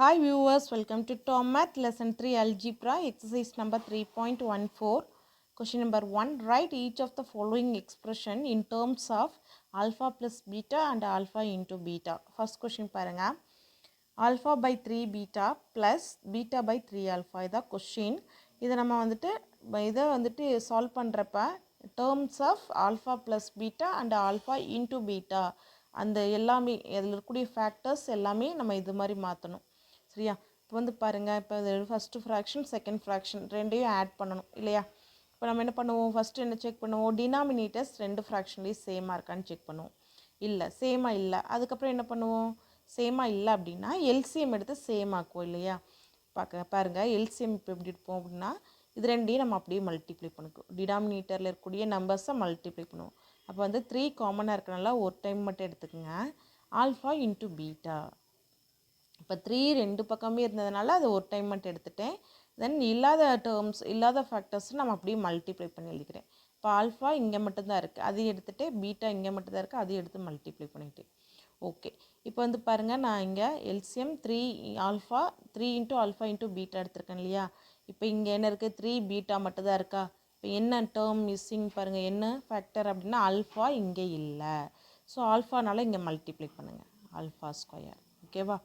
Hi viewers, welcome to Tom Math Lesson 3 Algebra, exercise number 3.14. Question number 1. Write each of the following expression in terms of alpha plus beta and alpha into beta. First question பாருங்க. Alpha by 3 beta plus beta by 3 alpha இதான் question. இதை நம்ம வந்துட்டு solve பண்ணுறப்ப terms of alpha plus beta and alpha into beta அந்த எல்லாமே அதில் இருக்கக்கூடிய ஃபேக்டர்ஸ் எல்லாமே நம்ம இது மாதிரி மாற்றணும். சரியா? இப்போ வந்து பாருங்கள், இப்போ ஃபஸ்ட்டு ஃப்ராக்ஷன் செகண்ட் ஃப்ராக்ஷன் ரெண்டையும் ஆட் பண்ணணும் இல்லையா? இப்போ நம்ம என்ன பண்ணுவோம், ஃபஸ்ட்டு என்ன செக் பண்ணுவோம், டினாமினேட்டர்ஸ் ரெண்டு ஃப்ராக்ஷன்லேயும் சேமாக இருக்கான்னு செக் பண்ணுவோம். இல்லை, சேமாக இல்லை. அதுக்கப்புறம் என்ன பண்ணுவோம், சேமாக இல்லை அப்படின்னா எல்சிஎம் எடுத்து சேம் ஆக்குவோம் இல்லையா? பாருங்கள், எல்சிஎம் இப்போ எப்படி எடுப்போம் அப்படின்னா இது ரெண்டையும் நம்ம அப்படியே மல்டிப்ளை பண்ணிக்குவோம். டினாமினேட்டரில் இருக்கக்கூடிய நம்பர்ஸை மல்டிப்ளை பண்ணுவோம். அப்போ வந்து 3 காமனாக இருக்கனால ஒரு டைம் மட்டும் எடுத்துக்கோங்க. Alpha into beta. இப்போ 3 ரெண்டு பக்கமே இருந்ததுனால அது ஒரு டைம் மட்டும் எடுத்துட்டேன். தென் இல்லாத டேர்ம்ஸ் இல்லாத ஃபேக்டர்ஸ் நம்ம அப்படியே மல்டிப்ளை பண்ணி எழுதிக்கிறேன். இப்போ ஆல்ஃபா இங்கே மட்டும்தான் இருக்குது, அதையும் எடுத்துகிட்டு பீட்டா இங்கே மட்டும்தான் இருக்குது, அதையும் எடுத்து மல்டிப்ளை பண்ணிவிட்டேன். ஓகே, இப்போ வந்து பாருங்கள், நான் இங்கே LCM 3 alpha 3 into alpha into beta எடுத்திருக்கேன் இல்லையா? இப்போ இங்கே என்ன இருக்குது, 3 பீட்டா மட்டும்தான் இருக்கா? இப்போ என்ன டேர்ம் மிஸ்ஸிங் பாருங்கள், என்ன ஃபேக்டர் அப்படின்னா ஆல்ஃபா இங்கே இல்லை. ஸோ ஆல்ஃபானால இங்கே மல்டிப்ளை பண்ணுங்கள், ஆல்ஃபா ஸ்கொயர். ஓகேவா?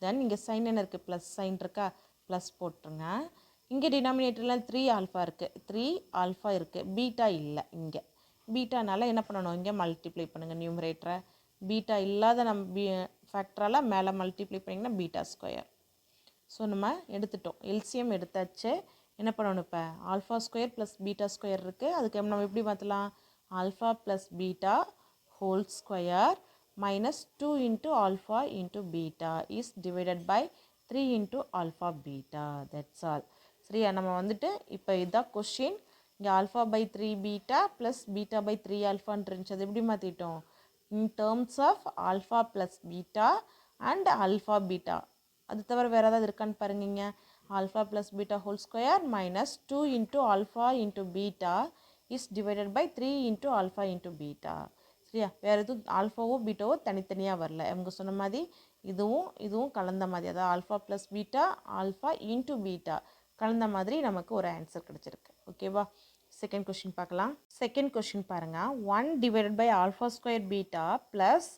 தென் இங்கே சைன் என்ன இருக்குது, ப்ளஸ் சைன் இருக்கா, ப்ளஸ் போட்டுருங்க. இங்கே டினாமினேட்டரில் 3 ஆல்ஃபா இருக்குது, 3 ஆல்ஃபா இருக்குது, பீட்டா இல்லை. இங்கே பீட்டானால என்ன பண்ணணும், இங்கே மல்டிப்ளை பண்ணுங்கள் நியூமரேட்டரை. பீட்டா இல்லாத நம்ம ஃபேக்டரால் மேலே மல்டிப்ளை பண்ணிங்கன்னா பீட்டா ஸ்கொயர். ஸோ நம்ம எடுத்துட்டோம், எல்சிஎம் எடுத்தாச்சு. என்ன பண்ணணும், இப்போ alpha square plus beta square இருக்குது, அதுக்கு நம்ம எப்படி மாற்றலாம், alpha plus beta whole square minus 2 into alpha into beta is divided by 3 into alpha beta. That's all. சரியா? நம்ம வந்துட்டு இப்போ இதான் கொஷின். இங்கே alpha by 3 beta plus beta by 3 ஆல்ஃபான்னு இருந்துச்சு, அது எப்படி மாற்றிட்டோம், in terms of alpha plus beta and alpha beta. அது தவிர வேறு ஏதாவது இருக்கான்னு பாருங்க. Alpha plus beta whole square minus 2 into alpha into beta is divided by 3 into alpha into beta. சரியா? வேறு எதுவும் ஆல்ஃபாவோ பீட்டாவோ தனித்தனியாக வரல, அவங்க சொன்ன மாதிரி இதுவும் கலந்த மாதிரி, அதாவது alpha plus beta alpha into beta கலந்த மாதிரி நமக்கு ஒரு ஆன்சர் கிடச்சிருக்கு. ஓகேவா? செகண்ட் கொஷின் பார்க்கலாம். செகண்ட் கொஷின் பாருங்கள், 1 divided by alpha square beta plus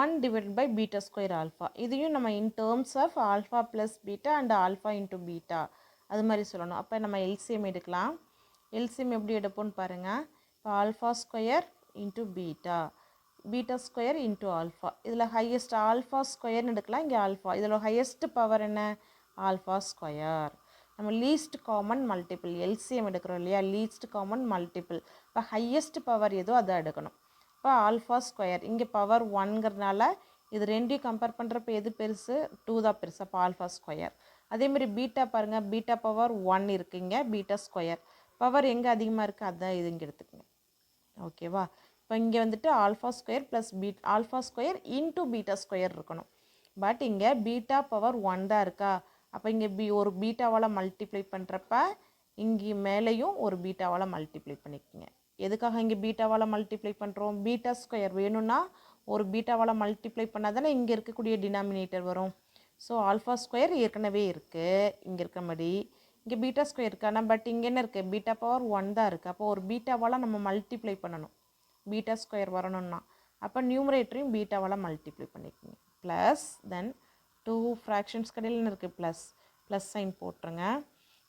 1 divided by beta square alpha. இதையும் நம்ம in terms of alpha plus beta and alpha into beta அது மாதிரி சொல்லணும். அப்போ நம்ம எல்சிஎம் எடுக்கலாம். எல்சிஎம் எப்படி எடுப்போம்னு பாருங்கள். இப்போ alpha square into beta, beta square into alpha. இதில் ஹையஸ்ட் ஆல்ஃபா ஸ்கொயர்னு எடுக்கலாம், இங்கே ஆல்ஃபா. இதில் ஹையஸ்ட் பவர் என்ன, ஆல்ஃபா ஸ்கொயர். நம்ம லீஸ்ட் காமன் மல்டிபிள் எல்சிஎம் எடுக்கிறோம் இல்லையா, லீஸ்ட் காமன் மல்டிபிள். இப்போ ஹையஸ்ட் பவர் எதோ அதை எடுக்கணும். இப்போ ஆல்ஃபா ஸ்கொயர், இங்கே பவர் 1ங்கிறதுனால இது ரெண்டையும் கம்பேர் பண்ணுறப்ப எது பெருசு, 2 தான் பெருசு. அப்போ ஆல்ஃபா ஸ்கொயர். அதேமாதிரி பீட்டா பாருங்கள், பீட்டா பவர் 1 இருக்குங்க, பீட்டா ஸ்கொயர் பவர் எங்கே அதிகமாக இருக்குது அதுதான் இது இங்கே எடுத்துக்கோங்க. ஓகேவா? இப்போ இங்கே வந்துட்டு alpha square plus alpha square into beta square இருக்கணும். பட் இங்கே பீட்டா பவர் 1 தான் இருக்கா. அப்போ இங்கே ஒரு பீட்டாவால் மல்டிப்ளை பண்ணுறப்ப இங்கே மேலேயும் ஒரு பீட்டாவால் மல்டிப்ளை பண்ணிக்கோங்க. எதுக்காக இங்கே பீட்டாவால் மல்டிப்ளை பண்ணுறோம், பீட்டா ஸ்கொயர் வேணும்னா ஒரு பீட்டாவால் மல்டிப்ளை பண்ணால் தானே இங்கே இருக்கக்கூடிய டினாமினேட்டர் வரும். ஸோ ஆல்ஃபா ஸ்கொயர் ஏற்கனவே இருக்குது இங்கே இருக்க மாதிரி, இங்கே பீட்டா ஸ்கொயர் இருக்கானா, பட் இங்கே என்ன இருக்குது, பீட்டா பவர் 1 தான் இருக்குது. அப்போ ஒரு பீட்டாவால் நம்ம மல்டிப்ளை பண்ணணும் பீட்டா ஸ்கொயர் வரணும்னா. அப்போ நியூமரேட்டரையும் பீட்டாவால் மல்டிப்ளை பண்ணிக்கோங்க. ப்ளஸ் தென் 2 ஃப்ராக்ஷன்ஸ் கடையில் இருக்குது, ப்ளஸ் சைன் போட்டுருங்க.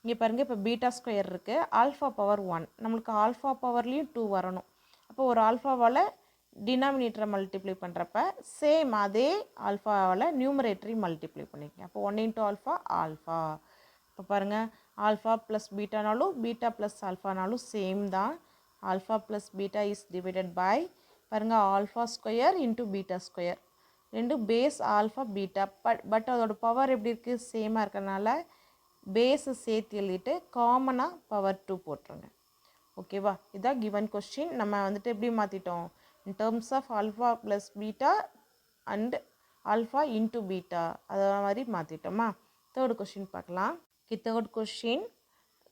இங்கே பாருங்கள், இப்போ பீட்டா ஸ்கொயர் இருக்குது, ஆல்ஃபா பவர் 1, நம்மளுக்கு ஆல்ஃபா பவர்லேயும் 2 வரணும். அப்போ ஒரு ஆல்ஃபாவால் டினாமினேட்டரை மல்டிப்ளை பண்ணுறப்ப சேம் அதே ஆல்ஃபாவால் நியூமரேட்டரையும் மல்டிப்ளை பண்ணிக்கோங்க. அப்போ 1 இன்ட்டு ஆல்ஃபா ஆல்ஃபா. இப்போ பாருங்கள், ஆல்ஃபா ப்ளஸ் பீட்டானாலும் பீட்டா ப்ளஸ் ஆல்ஃபானாலும் சேம் தான். Alpha plus beta is divided by பாருங்கள் alpha square into beta square. ரெண்டு பேஸ் ஆல்ஃபா பீட்டா, பட் அதோட பவர் எப்படி இருக்குது, சேமாக இருக்கிறதுனால பேஸை சேர்த்து எழுதிட்டு காமனாக பவர் 2 போட்டுருங்க. ஓகேவா? இதான் கிவன் கொஸ்டின். நம்ம வந்துட்டு எப்படி மாற்றிட்டோம், in terms of alpha plus beta and alpha into beta அது மாதிரி மாற்றிட்டோமா. தேர்ட் கொஸ்டின் பார்க்கலாம். Third question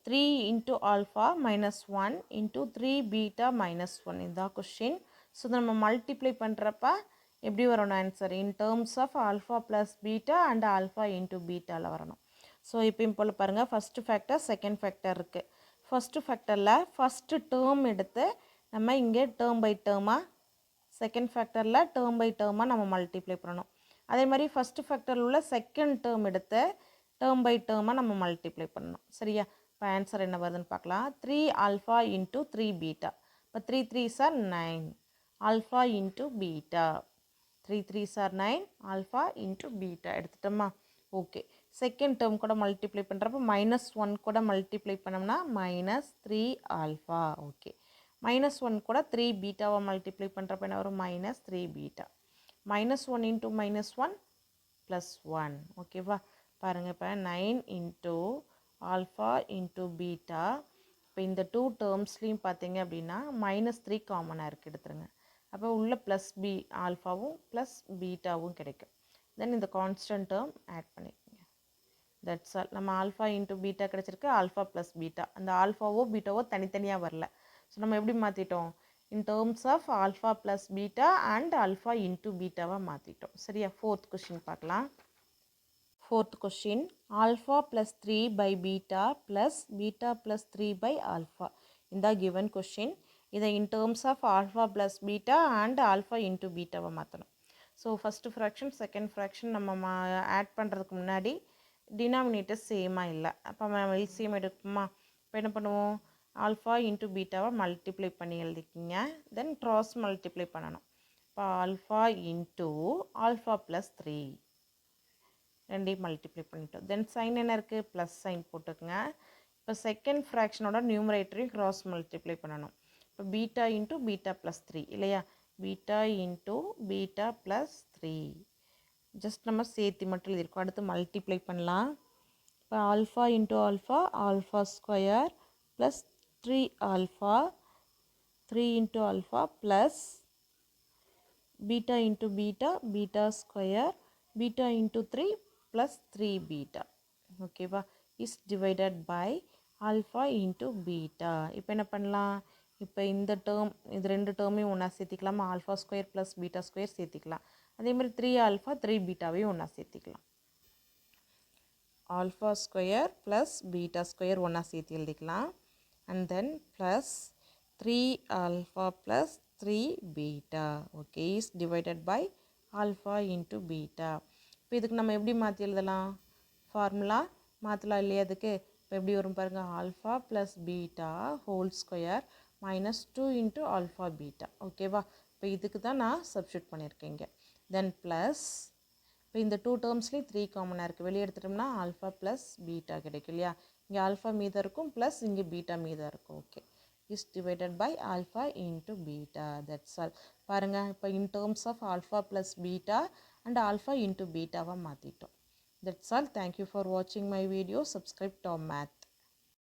3 into alpha minus 1 into 3 beta minus 1 இதுதான் கொஸ்டின். ஸோ நம்ம மல்டிப்ளை பண்ணுறப்ப எப்படி வரணும் answer in terms of alpha plus beta and alpha into பீட்டாவில் வரணும். ஸோ இப்போயும் போல் பாருங்கள், ஃபஸ்ட்டு ஃபேக்டர் செகண்ட் ஃபேக்டர் இருக்குது. ஃபஸ்ட்டு ஃபேக்டரில் ஃபஸ்ட்டு டேர்ம் எடுத்து நம்ம இங்கே டேர்ம் பை டேர்மாக, செகண்ட் ஃபேக்டரில் டேர்ம் பை டேர்மாக நம்ம மல்டிப்ளை பண்ணணும். அதே மாதிரி ஃபஸ்ட்டு ஃபேக்டரில் உள்ள செகண்ட் டேர்ம் எடுத்து டேர்ம் பை டேர்மாக நம்ம மல்டிப்ளை பண்ணணும். சரியா? இப்போ ஆன்சர் என்ன வருதுன்னு பார்க்கலாம். 3 ஆல்ஃபா இன்ட்டு 3 பீட்டா. இப்போ 3 3s are 9 alpha into beta. 3 3s are 9 alpha into beta எடுத்துட்டோமா? ஓகே. செகண்ட் டேர்ம் கூட மல்டிப்ளை பண்ணுறப்ப -1 கூட மல்டிப்ளை பண்ணோம்னா -3 ஆல்ஃபா. ஓகே. -1 கூட 3 பீட்டாவை மல்டிப்ளை பண்ணுறப்ப என்ன வரும்? -3 பீட்டா. -1 இன்ட்டு -1 +1. ஓகேவா? பாருங்கள், இப்போ 9 இன்ட்டு ஆல்ஃபா இன்ட்டு பீட்டா. இப்போ இந்த 2 டேர்ம்ஸ்லேயும் பார்த்தீங்க அப்படின்னா -3 காமனாக இருக்குது, எடுத்துருங்க. அப்போ உள்ள ப்ளஸ் பி ஆல்ஃபாவும் ப்ளஸ் பீட்டாவும் கிடைக்கும். தென் இந்த கான்ஸ்டன்ட் டேர்ம் ஆட் பண்ணிக்கோங்க. That's all. நம்ம ஆல்ஃபா இன்ட்டு பீட்டா கிடச்சிருக்கு, ஆல்ஃபா ப்ளஸ் பீட்டா. அந்த ஆல்ஃபாவோ பீட்டாவோ தனித்தனியாக வரல. ஸோ நம்ம எப்படி மாற்றிட்டோம்? In terms of alpha plus beta and alpha into பீட்டாவாக மாற்றிட்டோம். சரியா? ஃபோர்த் கொஷின் பார்க்கலாம். Fourth question, alpha plus 3 by beta plus beta plus 3 by alpha. In the given question, இதை in terms of alpha plus beta and alpha into beta மாற்றணும். So first fraction second fraction நம்ம add பண்ணுறதுக்கு முன்னாடி denominator சேமாக இல்லை. அப்போ நம்ம LCM எடுக்குமா? இப்போ என்ன பண்ணுவோம்? ஆல்ஃபா இன்ட்டு பீட்டாவை மல்டிப்ளை பண்ணி எழுதிக்கிங்க. தென் க்ராஸ் மல்டிப்ளை பண்ணணும். இப்போ ஆல்ஃபா இன்ட்டு ஆல்ஃபா ப்ளஸ் 3 ரெண்டையும் மல்டிப்ளை பண்ணிட்டோம். தென் சைன் என்ன இருக்குது? ப்ளஸ் சைன் போட்டுக்குங்க. இப்போ செகண்ட் ஃப்ராக்ஷனோட நியூமரேட்டரையும் க்ராஸ் மல்டிப்ளை பண்ணணும். இப்போ பீட்டா இன்ட்டு பீட்டா ப்ளஸ் 3 இல்லையா? Beta into beta plus 3 just நம்ம சேர்த்து மட்டும் எழுதியிருக்கோம். அடுத்து மல்டிப்ளை பண்ணலாம். இப்போ alpha into alpha, alpha square plus 3 alpha, 3 into alpha plus beta into beta, beta square, beta into 3 plus 3 beta. ஓகேவா? is divided by alpha into beta. இப்போ என்ன பண்ணலாம்? இப்போ இந்த டேர்ம், இது ரெண்டு டேர்மையும் ஒன்றா சேர்த்திக்கலாமா? Alpha square plus beta square சேர்த்திக்கலாம். அதே மாதிரி 3 ஆல்ஃபா 3 பீட்டாவையும் ஒன்றா சேர்த்திக்கலாம். Alpha square plus beta square ஒன்றா சேர்த்து எழுதிக்கலாம். And then plus 3 alpha plus 3 beta. Okay, is divided by alpha into beta. இப்போ இதுக்கு நம்ம எப்படி மாற்றி எழுதலாம்? ஃபார்முலா மாற்றலாம் இல்லையா? அதுக்கு இப்போ எப்படி வரும் பாருங்கள். Alpha plus beta whole square -2 into alpha beta. ஓகேவா? இப்போ இதுக்கு தான் நான் சப்ஸ்டியூட் பண்ணியிருக்கேங்க. தென் ப்ளஸ் இப்போ இந்த 2 டேர்ம்ஸ்லேயும் 3 காமனாக இருக்குது. வெளியே எடுத்துட்டோம்னா ஆல்ஃபா ப்ளஸ் பீட்டா கிடைக்கும் இல்லையா? இங்கே ஆல்ஃபா மீதம் இருக்கும், ப்ளஸ் இங்கே பீட்டா மீதம் இருக்கும். Okay, is divided by alpha into beta. That's all. பாருங்கள், இப்போ in terms of alpha plus beta and alpha into beta மாற்றிட்டோம். That's all. Thank you for watching my video. Subscribe Tom Math.